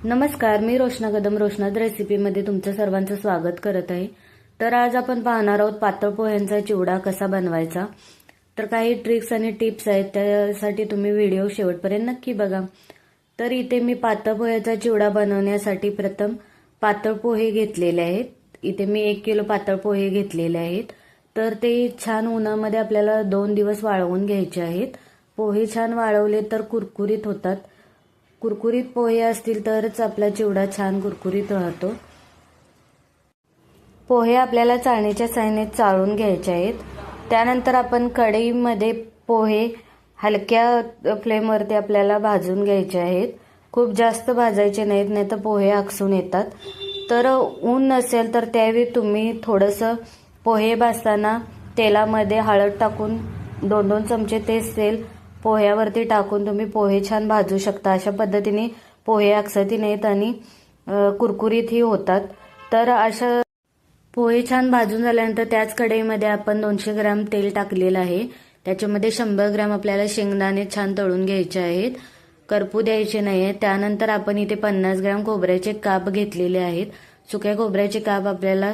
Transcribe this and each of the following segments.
नमस्कार, मी रोशना कदम रोशनाद रेसिपीमध्ये तुमचं सर्वांचं स्वागत करत आहे। तर आज आपण पाहणार आहोत पातळ पोह्यांचा चिवडा कसा बनवायचा। तर काही ट्रिक्स आणि टिप्स आहेत, त्यासाठी तुम्ही व्हिडिओ शेवटपर्यंत नक्की बघा। तर इथे मी पातळ पोह्याचा चिवडा बनवण्यासाठी प्रथम पातळ पोहे घेतलेले आहेत। इथे मी 1 किलो पातळ पोहे घेतलेले आहेत। तर ते छान उन्हामध्ये आपल्याला 2 दिवस वाळवून घ्यायचे आहेत। पोहे छान वाळवले तर कुरकुरीत होतात। कुरकुरीत पोहे असतील तरच आपला चिवडा छान कुरकुरीत राहतो। पोहे आपल्याला चाळणीच्या साहाय्याने चाळून घ्यायचे आहेत। त्यानंतर आपण कढईमध्ये पोहे हलक्या फ्लेमवरती आपल्याला भाजून घ्यायचे आहेत। खूप जास्त भाजायचे नाहीत, नाहीतर पोहे आकसून येतात। तर ऊन नसेल तर त्यावेळी तुम्ही थोडंसं पोहे भाजताना तेलामध्ये हळद टाकून 2-2 चमचे तेच तेल पोह्यावरती टाकून तुम्ही पोहे छान भाजू शकता। अशा पद्धतीने पोहे आकसती नाहीत आणि कुरकुरीतही होतात। तर अशा पोहे छान भाजून झाल्यानंतर त्याच कढईमध्ये आपण 200 ग्रॅम तेल टाकलेलं आहे। त्याच्यामध्ये 100 ग्रॅम आपल्याला शेंगदाणे छान तळून घ्यायचे आहेत, करपू द्यायचे नाहीये। त्यानंतर आपण इथे 50 ग्रॅम खोबऱ्याचे काप घेतलेले आहेत। सुक्या खोबऱ्याचे काप आपल्याला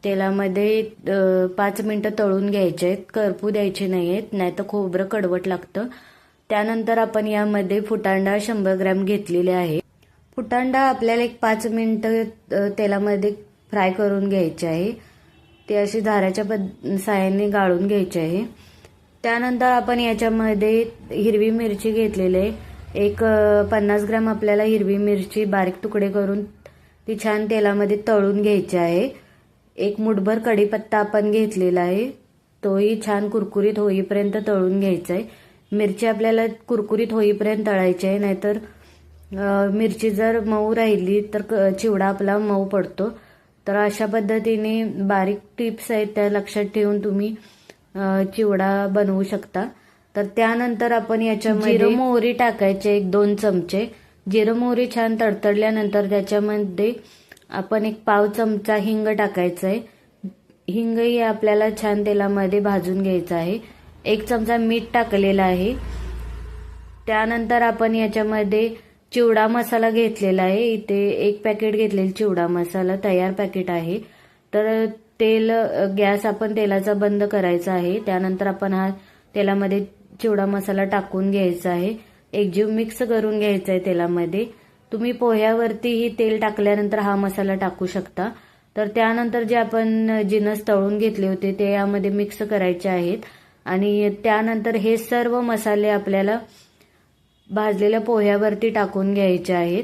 तेलामध्ये 5 मिनिटं तळून घ्यायचे आहेत, करपू द्यायचे नाहीयेत, नाहीतर खोबरं कडवट लागतं। त्यानंतर आपण यामध्ये फुटांडा 100 ग्रॅम घेतलेले आहे। फुटांडा आपल्याला 5 मिनिटं तेलामध्ये फ्राय करून घ्यायचे आहे। ते अशी धाराच्या साहाय्याने गाळून घ्यायचे आहे। त्यानंतर आपण याच्यामध्ये हिरवी मिरची घेतलेली आहे। 50 ग्रॅम आपल्याला हिरवी मिरची बारीक तुकडे करून ती छान तेलामध्ये तळून घ्यायची आहे। 1 मुठभर कढीपत्ता आपण घेतलेला आहे, तोही छान कुरकुरीत होईपर्यंत तळून घ्यायचा आहे। मिरची आपल्याला कुरकुरीत होईपर्यंत तळायची आहे, नाहीतर मिरची जर मऊ राहिली तर चिवडा आपला मऊ पडतो। तर अशा पद्धतीने बारीक टिप्स आहेत, त्या लक्षात ठेवून तुम्ही चिवडा बनवू शकता। तर त्यानंतर आपण याच्यामध्ये जिरं मोहरी टाकायचे 1-2 चमचे। जिरं मोहरी छान तडतडल्यानंतर त्याच्यामध्ये आपण 1 पाव चमचा हिंग टाकायचा आहे। हिंगही आपल्याला छान तेलामध्ये भाजून घ्यायचं आहे। 1 चमचा मीठ टाकलेला आहे। त्यानंतर आपण याच्यामध्ये चिवडा मसाला घेतलेला आहे। इथे 1 पॅकेट घेतलेला चिवडा मसाला तयार पॅकेट आहे। तर गॅस आपण तेलाचा बंद करायचा आहे। त्यानंतर आपण हा तेलामध्ये चिवडा मसाला टाकून घ्यायचा आहे, एकजीव मिक्स करून घ्यायचा आहे तेलामध्ये। तुम्ही पोह्यावरतीही तेल टाकल्यानंतर हा मसाला टाकू शकता। तर त्यानंतर जे आपण जिन्नस तळून घेतले होते ते यामध्ये मिक्स करायचे आहेत आणि त्यानंतर हे सर्व मसाले आपल्याला भाजलेल्या पोह्यावरती टाकून घ्यायचे आहेत।